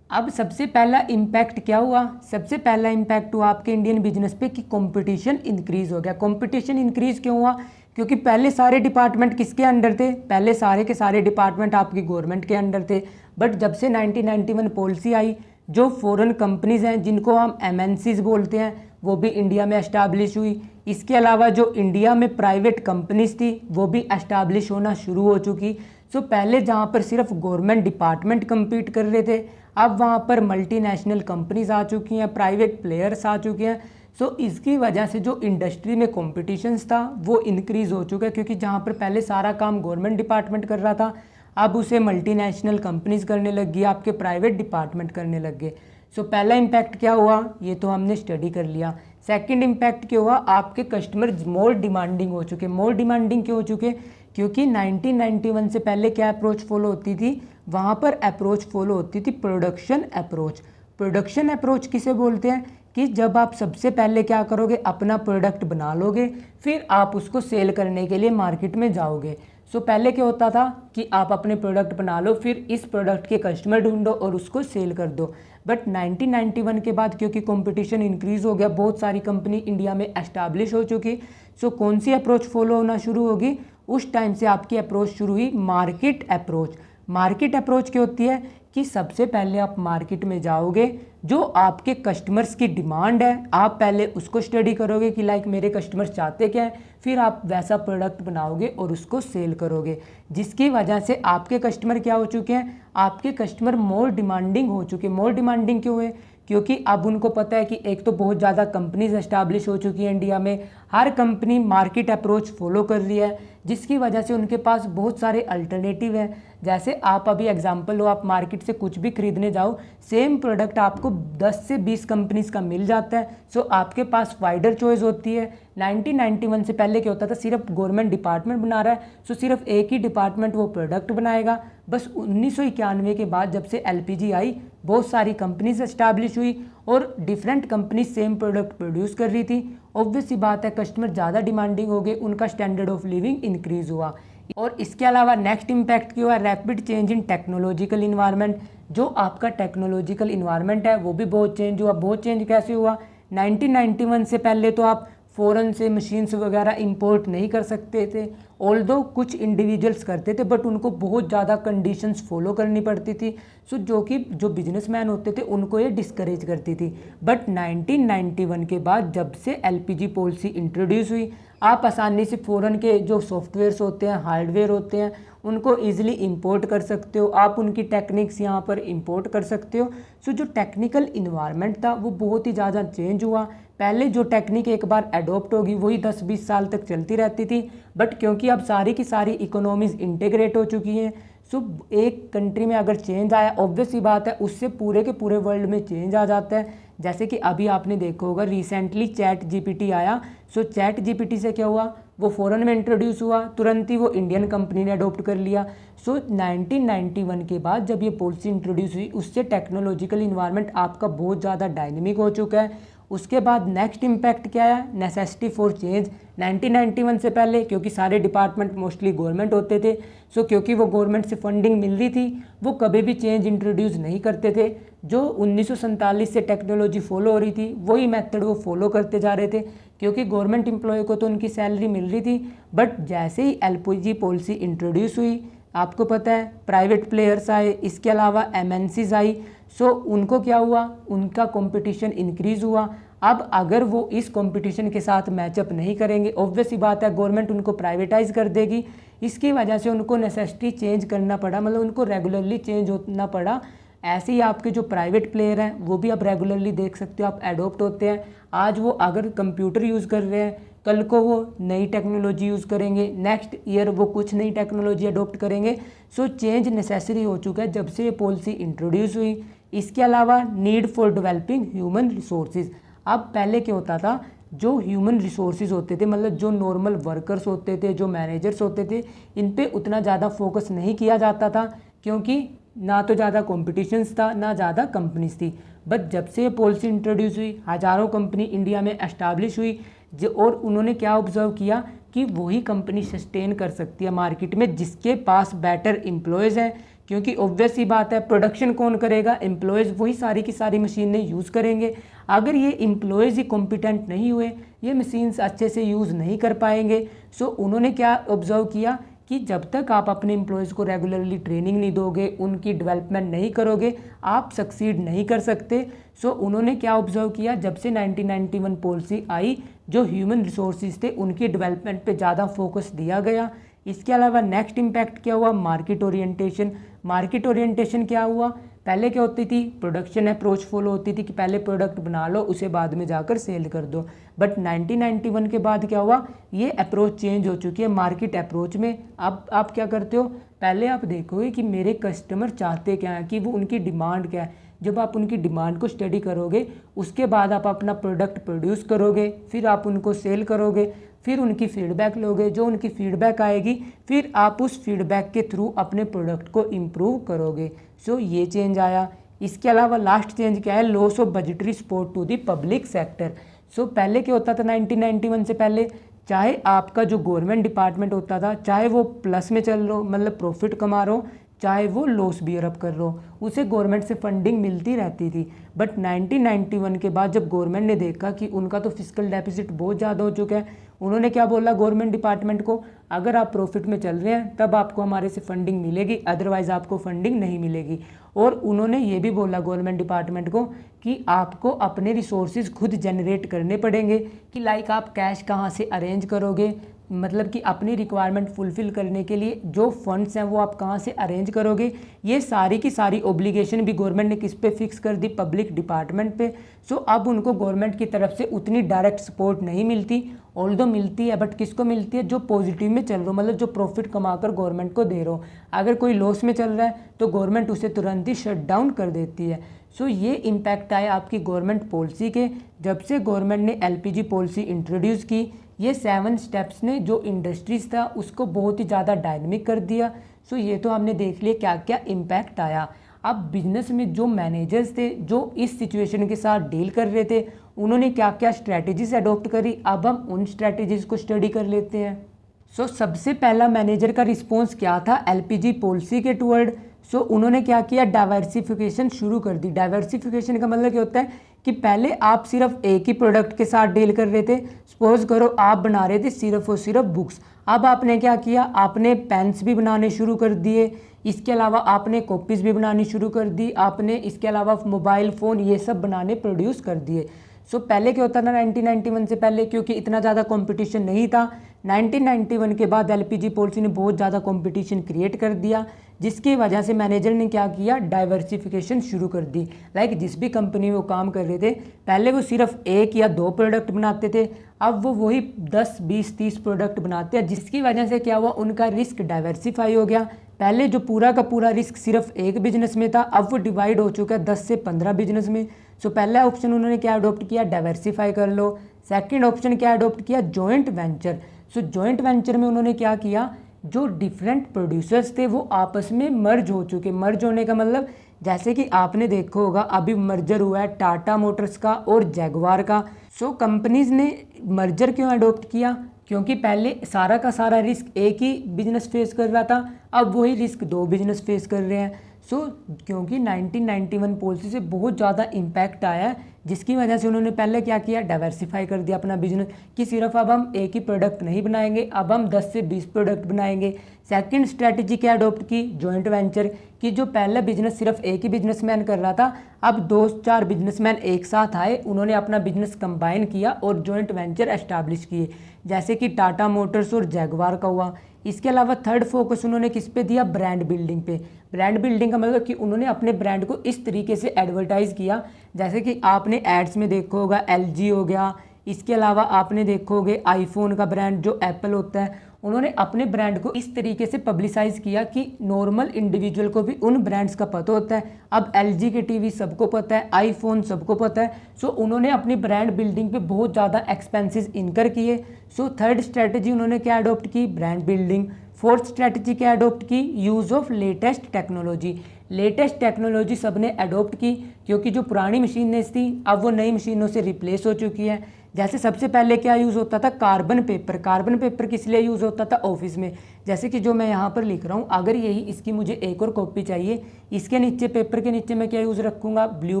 अब सबसे पहला इम्पैक्ट क्या हुआ, सबसे पहला इम्पैक्ट हुआ आपके इंडियन बिजनेस पे कि कंपटीशन इंक्रीज़ हो गया। कंपटीशन इंक्रीज़ क्यों हुआ, क्योंकि पहले सारे डिपार्टमेंट किसके अंडर थे, पहले सारे के सारे डिपार्टमेंट आपकी गवर्नमेंट के अंडर थे। बट जब से 1991 पॉलिसी आई, जो फॉरेन कंपनीज़ हैं जिनको हम एमएनसीज बोलते हैं वो भी इंडिया में एस्टाब्लिश हुई। इसके अलावा जो इंडिया में प्राइवेट कंपनीज थी वो भी एस्टाब्लिश होना शुरू हो चुकी। सो पहले जहाँ पर सिर्फ गवर्नमेंट डिपार्टमेंट कम्पीट कर रहे थे, अब वहाँ पर मल्टीनेशनल कंपनीज आ चुकी हैं, प्राइवेट प्लेयर्स आ चुके हैं। सो इसकी वजह से जो इंडस्ट्री में कॉम्पिटिशन्स था वो इंक्रीज़ हो चुका है, क्योंकि जहाँ पर पहले सारा काम गवर्नमेंट डिपार्टमेंट कर रहा था अब उसे मल्टीनेशनल कंपनीज करने लग गई, आपके प्राइवेट डिपार्टमेंट करने लग गए। सो पहला इम्पैक्ट क्या हुआ ये तो हमने स्टडी कर लिया। सेकंड इम्पैक्ट क्या हुआ, आपके कस्टमर मोर डिमांडिंग हो चुके। मोर डिमांडिंग क्यों हो चुके, क्योंकि 1991 से पहले क्या अप्रोच फॉलो होती थी, वहाँ पर अप्रोच फॉलो होती थी प्रोडक्शन अप्रोच। प्रोडक्शन अप्रोच किसे बोलते हैं कि जब आप सबसे पहले क्या करोगे, अपना प्रोडक्ट बना लोगे, फिर आप उसको सेल करने के लिए मार्केट में जाओगे। सो पहले क्या होता था कि आप अपने प्रोडक्ट बना लो, फिर इस प्रोडक्ट के कस्टमर ढूंढो और उसको सेल कर दो। बट 1991 के बाद क्योंकि कंपटीशन इंक्रीज़ हो गया, बहुत सारी कंपनी इंडिया में एस्टाब्लिश हो चुकी, सो कौन सी अप्रोच फॉलो होना शुरू होगी, उस टाइम से आपकी अप्रोच शुरू हुई मार्केट अप्रोच। मार्केट अप्रोच क्या होती है कि सबसे पहले आप मार्केट में जाओगे, जो आपके कस्टमर्स की डिमांड है आप पहले उसको स्टडी करोगे कि लाइक मेरे कस्टमर्स चाहते क्या हैं, फिर आप वैसा प्रोडक्ट बनाओगे और उसको सेल करोगे, जिसकी वजह से आपके कस्टमर क्या हो चुके हैं, आपके कस्टमर मोर डिमांडिंग हो चुके हैं। मोर डिमांडिंग क्यों है? क्योंकि अब उनको पता है कि एक तो बहुत ज़्यादा कंपनीज एस्टैब्लिश हो चुकी हैं इंडिया में, हर कंपनी मार्केट अप्रोच फॉलो कर रही है, जिसकी वजह से उनके पास बहुत सारे अल्टरनेटिव हैं। जैसे आप अभी एग्जांपल लो, आप मार्केट से कुछ भी खरीदने जाओ, सेम प्रोडक्ट आपको 10 से 20 कंपनीज का मिल जाता है। सो आपके पास वाइडर चॉइस होती है। 1991 से पहले क्या होता था, सिर्फ गवर्नमेंट डिपार्टमेंट बना रहा है, सो सिर्फ एक ही डिपार्टमेंट वो प्रोडक्ट बनाएगा। बस 1991 के बाद जब से एलपीजी आई, बहुत सारी कंपनीज एस्टैब्लिश हुई और different company same product produce कर रही थी। ऑब्वियस सी बात है, कस्टमर ज़्यादा डिमांडिंग हो गए, उनका स्टैंडर्ड ऑफ लिविंग इंक्रीज हुआ। और इसके अलावा नेक्स्ट इम्पैक्ट क्या हुआ, rapid change in technological environment. जो आपका टेक्नोलॉजिकल इन्वायरमेंट है वो भी बहुत चेंज हुआ। बहुत चेंज कैसे हुआ? 1991 से पहले तो आप फ़ॉरेन से मशीन्स वगैरह इंपोर्ट नहीं कर सकते थे, ऑल्दो कुछ इंडिविजुअल्स करते थे, बट उनको बहुत ज़्यादा कंडीशंस फॉलो करनी पड़ती थी। सो जो बिजनेसमैन होते थे उनको ये डिस्करेज करती थी। बट 1991 के बाद जब से एलपीजी पॉलिसी इंट्रोड्यूस हुई, आप आसानी से फ़ॉरेन के जो सॉफ्टवेयर्स होते हैं, हार्डवेयर होते हैं, उनको ईजिली इंपोर्ट कर सकते हो। आप उनकी टेक्निक्स यहाँ पर इंपोर्ट कर सकते हो। सो जो टेक्निकल इन्वायरमेंट था वो बहुत ही ज़्यादा चेंज हुआ। पहले जो टेक्निक एक बार अडोप्ट होगी वही 10-20 साल तक चलती रहती थी, बट क्योंकि अब सारी की सारी इकोनॉमीज़ इंटीग्रेट हो चुकी हैं, सो एक कंट्री में अगर चेंज आया, ऑब्वियस सी बात है उससे पूरे के पूरे वर्ल्ड में चेंज आ जाता है। जैसे कि अभी आपने देखा होगा रिसेंटली चैट जीपीटी आया। सो चैट जीपीटी से क्या हुआ, वो फ़ॉरेन में इंट्रोड्यूस हुआ, तुरंत ही वो इंडियन कंपनी ने अडोप्ट कर लिया। सो 1991 के बाद जब ये पॉलिसी इंट्रोड्यूस हुई, उससे टेक्नोलॉजिकल इन्वायरमेंट आपका बहुत ज़्यादा डायनेमिक हो चुका है। उसके बाद नेक्स्ट इम्पैक्ट क्या है, नेसेसिटी फॉर चेंज। 1991 से पहले क्योंकि सारे डिपार्टमेंट मोस्टली गवर्नमेंट होते थे, सो क्योंकि वो गवर्नमेंट से फंडिंग मिल रही थी, वो कभी भी चेंज इंट्रोड्यूस नहीं करते थे। जो 1947 से टेक्नोलॉजी फॉलो हो रही थी वही मेथड वो फॉलो करते जा रहे थे, क्योंकि गवर्नमेंट एम्प्लॉय को तो उनकी सैलरी मिल रही थी। बट जैसे ही एलपीजी पॉलिसी इंट्रोड्यूस हुई, आपको पता है प्राइवेट प्लेयर्स आए, इसके अलावा एमएनसीज आई। सो उनको क्या हुआ, उनका कंपटीशन इंक्रीज़ हुआ। अब अगर वो इस कंपटीशन के साथ मैचअप नहीं करेंगे, ऑब्वियस ही बात है गवर्नमेंट उनको प्राइवेटाइज कर देगी। इसकी वजह से उनको नेसेसिटी चेंज करना पड़ा, मतलब उनको रेगुलरली चेंज होना पड़ा। ऐसे ही आपके जो प्राइवेट प्लेयर हैं वो भी आप रेगुलरली देख सकते हो, आप एडोप्ट होते हैं। आज वो अगर कंप्यूटर यूज़ कर रहे हैं, कल को वो नई टेक्नोलॉजी यूज़ करेंगे, नेक्स्ट ईयर वो कुछ नई टेक्नोलॉजी अडोप्ट करेंगे। सो चेंज नेसेसरी हो चुका है जब से ये पॉलिसी इंट्रोड्यूस हुई। इसके अलावा need for developing human resources. अब पहले क्या होता था, जो ह्यूमन रिसोर्सेज होते थे, मतलब जो नॉर्मल वर्कर्स होते थे, जो मैनेजर्स होते थे, इन पे उतना ज़्यादा फोकस नहीं किया जाता था, क्योंकि ना तो ज़्यादा कॉम्पिटिशन्स था ना ज़्यादा कंपनीज थी। बट जब से ये पॉलिसी इंट्रोड्यूस हुई, हज़ारों कंपनी इंडिया में एस्टाब्लिश हुई, और उन्होंने क्या ऑब्जर्व किया कि वही कंपनी सस्टेन कर सकती है मार्केट में जिसके पास बेटर एम्प्लॉयज़ हैं। क्योंकि ऑब्वियस ही बात है, प्रोडक्शन कौन करेगा, एम्प्लॉयज़ वही सारी की सारी मशीनें यूज़ करेंगे। अगर ये एम्प्लॉयज़ ही कॉम्पिटेंट नहीं हुए, ये मशीन्स अच्छे से यूज़ नहीं कर पाएंगे। सो उन्होंने क्या ऑब्जर्व किया कि जब तक आप अपने एम्प्लॉयज़ को रेगुलरली ट्रेनिंग नहीं दोगे, उनकी डेवलपमेंट नहीं करोगे, आप सक्सीड नहीं कर सकते। सो उन्होंने क्या ऑब्जर्व किया, जब से 1991 पॉलिसी आई, जो ह्यूमन रिसोर्सेज थे उनकी डेवलपमेंट पे ज़्यादा फोकस दिया गया। इसके अलावा नेक्स्ट इम्पैक्ट क्या हुआ, मार्केट ओरिएंटेशन। मार्केट ओरिएंटेशन क्या हुआ, पहले क्या होती थी, प्रोडक्शन अप्रोच फॉलो होती थी कि पहले प्रोडक्ट बना लो, उसे बाद में जाकर सेल कर दो। बट 1991 के बाद क्या हुआ, ये अप्रोच चेंज हो चुकी है मार्केट अप्रोच में। अब आप क्या करते हो, पहले आप देखोगे कि मेरे कस्टमर चाहते क्या हैं, कि वो उनकी डिमांड क्या है। जब आप उनकी डिमांड को स्टडी करोगे, उसके बाद आप अपना प्रोडक्ट प्रोड्यूस करोगे, फिर आप उनको सेल करोगे, फिर उनकी फीडबैक लोगे। जो उनकी फीडबैक आएगी, फिर आप उस फीडबैक के थ्रू अपने प्रोडक्ट को इम्प्रूव करोगे। सो ये चेंज आया। इसके अलावा लास्ट चेंज क्या है, loss of budgetary support to the public sector. So पहले क्या होता था 1991 से पहले, चाहे आपका जो गवर्नमेंट डिपार्टमेंट होता था, चाहे वो प्लस में चल रहा हो, मतलब प्रॉफिट कमा रहा हो, चाहे वो लॉस बियर अप कर रहा हो, उसे गवर्नमेंट से फंडिंग मिलती रहती थी। बट 1991 के बाद जब गवर्नमेंट ने देखा कि उनका तो फिस्कल डेफिसिट बहुत ज़्यादा हो चुका है, उन्होंने क्या बोला गवर्नमेंट डिपार्टमेंट को, अगर आप प्रॉफिट में चल रहे हैं तब आपको हमारे से फंडिंग मिलेगी, अदरवाइज़ आपको फंडिंग नहीं मिलेगी। और उन्होंने ये भी बोला गवर्नमेंट डिपार्टमेंट को कि आपको अपने रिसोर्सेज खुद जनरेट करने पड़ेंगे, कि लाइक आप कैश कहाँ से अरेंज करोगे, मतलब कि अपनी रिक्वायरमेंट फुलफ़िल करने के लिए जो फंड्स हैं वो आप कहाँ से अरेंज करोगे। ये सारी की सारी ओब्लिगेशन भी गवर्नमेंट ने किस पे फिक्स कर दी, पब्लिक डिपार्टमेंट पे। सो अब उनको गवर्नमेंट की तरफ से उतनी डायरेक्ट सपोर्ट नहीं मिलती, ऑल्दो मिलती है, बट किसको मिलती है, जो पॉजिटिव में चल रहा हो, मतलब जो प्रॉफिट कमाकर गवर्नमेंट को दे रहा हो। अगर कोई लॉस में चल रहा है तो गवर्नमेंट उसे तुरंत ही शट डाउन कर देती है। सो ये इम्पैक्ट आया आपकी गवर्नमेंट पॉलिसी के, जब से गवर्नमेंट ने एलपीजी पॉलिसी इंट्रोड्यूस की। ये 7 स्टेप्स ने जो इंडस्ट्रीज़ था उसको बहुत ही ज़्यादा डायनेमिक कर दिया। सो ये तो हमने देख लिया क्या क्या इम्पैक्ट आया। अब बिजनेस में जो मैनेजर्स थे जो इस सिचुएशन के साथ डील कर रहे थे, उन्होंने क्या क्या स्ट्रैटेजीज अडॉप्ट करी, अब हम उन स्ट्रैटेजीज को स्टडी कर लेते हैं। सो सबसे पहला मैनेजर का रिस्पॉन्स क्या था एलपीजी पॉलिसी के टुवर्ड। सो उन्होंने क्या किया, डाइवर्सिफिकेशन शुरू कर दी। डाइवर्सिफिकेशन का मतलब क्या होता है कि पहले आप सिर्फ एक ही प्रोडक्ट के साथ डील कर रहे थे। सपोज करो आप बना रहे थे सिर्फ और सिर्फ बुक्स, अब आपने क्या किया, आपने पेन्स भी बनाने शुरू कर दिए, इसके अलावा आपने कॉपीज़ भी बनानी शुरू कर दी, आपने इसके अलावा मोबाइल फ़ोन ये सब बनाने प्रोड्यूस कर दिए। सो पहले क्या होता था 1991 से पहले, क्योंकि इतना ज़्यादा कंपटीशन नहीं था। 1991 के बाद एलपीजी पॉलिसी ने बहुत ज़्यादा कंपटीशन क्रिएट कर दिया, जिसकी वजह से मैनेजर ने क्या किया, डाइवर्सिफिकेशन शुरू कर दी। लाइक जिस भी कंपनी में वो काम कर रहे थे पहले वो सिर्फ 1 या 2 प्रोडक्ट बनाते थे, अब वो वही 10, 20, 30 प्रोडक्ट बनाते हैं, जिसकी वजह से क्या हुआ, उनका रिस्क डाइवर्सिफाई हो गया। पहले जो पूरा का पूरा रिस्क सिर्फ एक बिजनेस में था, अब वो डिवाइड हो चुका है 10 से 15 बिजनेस में। सो पहला ऑप्शन उन्होंने क्या अडॉप्ट किया, डाइवर्सिफाई कर लो। सेकंड ऑप्शन क्या अडॉप्ट किया, जॉइंट वेंचर। सो जॉइंट वेंचर में उन्होंने क्या किया, जो डिफरेंट प्रोड्यूसर्स थे वो आपस में मर्ज हो चुके। मर्ज होने का मतलब जैसे कि आपने देखा होगा अभी मर्जर हुआ है टाटा मोटर्स का और जैगवार का। सो कंपनीज ने मर्जर क्यों अडॉप्ट किया, क्योंकि पहले सारा का सारा रिस्क एक ही बिजनेस फेस कर रहा था, अब वही रिस्क 2 बिजनेस फेस कर रहे हैं। सो क्योंकि 1991 पॉलिसी से बहुत ज़्यादा इम्पैक्ट आया है, जिसकी वजह से उन्होंने पहले क्या किया, डाइवर्सिफाई कर दिया अपना बिजनेस, कि सिर्फ अब हम एक ही प्रोडक्ट नहीं बनाएंगे, अब हम 10 से 20 प्रोडक्ट बनाएंगे। सेकंड स्ट्रैटेजी क्या अडॉप्ट की, जॉइंट वेंचर, कि जो पहला बिजनेस सिर्फ एक ही बिजनेसमैन कर रहा था, अब 2-4 बिजनेसमैन एक साथ आए, उन्होंने अपना बिजनेस कंबाइन किया और जॉइंट वेंचर एस्टैब्लिश किए, जैसे कि टाटा मोटर्स और जैगवार का हुआ। इसके अलावा थर्ड फोकस उन्होंने किस पे दिया, ब्रांड बिल्डिंग पे। ब्रांड बिल्डिंग का मतलब कि उन्होंने अपने ब्रांड को इस तरीके से एडवर्टाइज़ किया, जैसे कि आपने एड्स में देखा होगा एलजी हो गया, इसके अलावा आपने देखोगे आईफोन का ब्रांड जो एप्पल होता है, उन्होंने अपने ब्रांड को इस तरीके से पब्लिसाइज किया कि नॉर्मल इंडिविजुअल को भी उन ब्रांड्स का पता होता है। अब एलजी के टीवी सबको पता है, आईफोन सबको पता है। सो उन्होंने अपनी ब्रांड बिल्डिंग पे बहुत ज़्यादा एक्सपेंसेस इनकर किए। सो थर्ड स्ट्रैटेजी उन्होंने क्या अडॉप्ट की, ब्रांड बिल्डिंग। फोर्थ स्ट्रैटेजी क्या अडॉप्ट की, use of latest technology. Latest technology सबने अडॉप्ट की, क्योंकि जो पुरानी मशीनें थी अब वो नई मशीनों से रिप्लेस हो चुकी है। जैसे सबसे पहले क्या यूज़ होता था, कार्बन पेपर। कार्बन पेपर किस लिए यूज़ होता था, ऑफिस में। जैसे कि जो मैं यहाँ पर लिख रहा हूँ, अगर यही इसकी मुझे एक और कॉपी चाहिए, इसके नीचे पेपर के नीचे मैं क्या यूज़ रखूँगा, ब्लू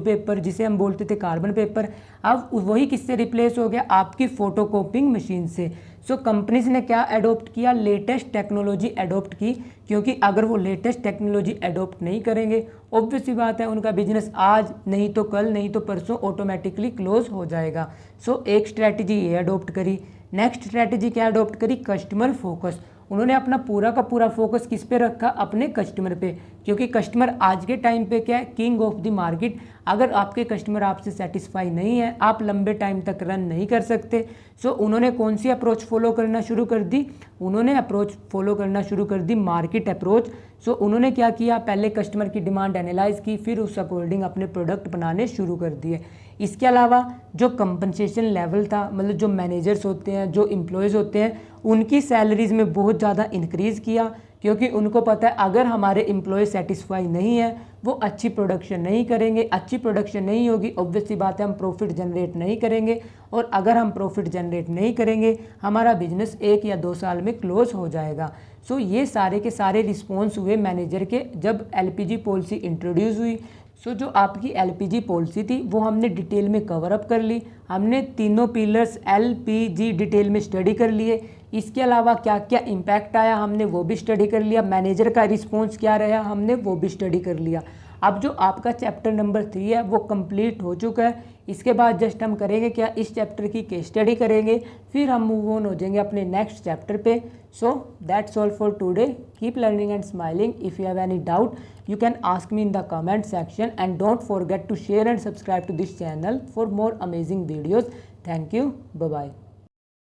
पेपर, जिसे हम बोलते थे कार्बन पेपर। अब वही किससे रिप्लेस हो गया, आपकी फ़ोटोकॉपिंग मशीन से। सो कंपनीज ने क्या अडॉप्ट किया, लेटेस्ट टेक्नोलॉजी अडॉप्ट की, क्योंकि अगर वो लेटेस्ट टेक्नोलॉजी अडॉप्ट नहीं करेंगे, ऑब्वियस सी बात है उनका बिजनेस आज नहीं तो कल नहीं तो परसों ऑटोमेटिकली क्लोज हो जाएगा। सो एक स्ट्रैटेजी ये अडॉप्ट करी। नेक्स्ट स्ट्रैटेजी क्या अडॉप्ट करी, कस्टमर फोकस। उन्होंने अपना पूरा का पूरा फोकस किस पे रखा, अपने कस्टमर पे, क्योंकि कस्टमर आज के टाइम पे क्या है, किंग ऑफ द मार्केट। अगर आपके कस्टमर आपसे सेटिस्फाई नहीं है, आप लंबे टाइम तक रन नहीं कर सकते। सो उन्होंने कौन सी अप्रोच फॉलो करना शुरू कर दी, उन्होंने अप्रोच फॉलो करना शुरू कर दी मार्केट अप्रोच। सो उन्होंने क्या किया, पहले कस्टमर की डिमांड एनालाइज की, फिर उस अकॉर्डिंग अपने प्रोडक्ट बनाने शुरू कर दिए। इसके अलावा जो कंपनसेशन लेवल था, मतलब जो मैनेजर्स होते हैं, जो एम्प्लॉयज़ होते हैं, उनकी सैलरीज़ में बहुत ज़्यादा इंक्रीज़ किया, क्योंकि उनको पता है अगर हमारे एम्प्लॉय सेटिस्फाई नहीं है, वो अच्छी प्रोडक्शन नहीं करेंगे, अच्छी प्रोडक्शन नहीं होगी, ऑब्वियस सी बात है हम प्रॉफिट जनरेट नहीं करेंगे, और अगर हम प्रॉफिट जनरेट नहीं करेंगे हमारा बिजनेस 1 या 2 साल में क्लोज हो जाएगा। सो ये सारे के सारे रिस्पॉन्स हुए मैनेजर के जब एलपीजी पॉलिसी इंट्रोड्यूस हुई। सो जो आपकी एलपीजी पॉलिसी थी वो हमने डिटेल में कवर अप कर ली। हमने तीनों पिलर्स एलपीजी डिटेल में स्टडी कर लिए। इसके अलावा क्या क्या इम्पैक्ट आया हमने वो भी स्टडी कर लिया, मैनेजर का रिस्पॉन्स क्या रहा हमने वो भी स्टडी कर लिया। अब जो आपका चैप्टर नंबर 3 है वो कंप्लीट हो चुका है। इसके बाद जस्ट हम करेंगे क्या, इस चैप्टर की केस स्टडी करेंगे, फिर हम मूव ऑन हो जाएंगे अपने नेक्स्ट चैप्टर पे। So that's all for today, keep learning and smiling. If you have any doubt you can ask me in the comment section, and don't forget to share and subscribe to this channel for more amazing videos. Thank you. Bye bye.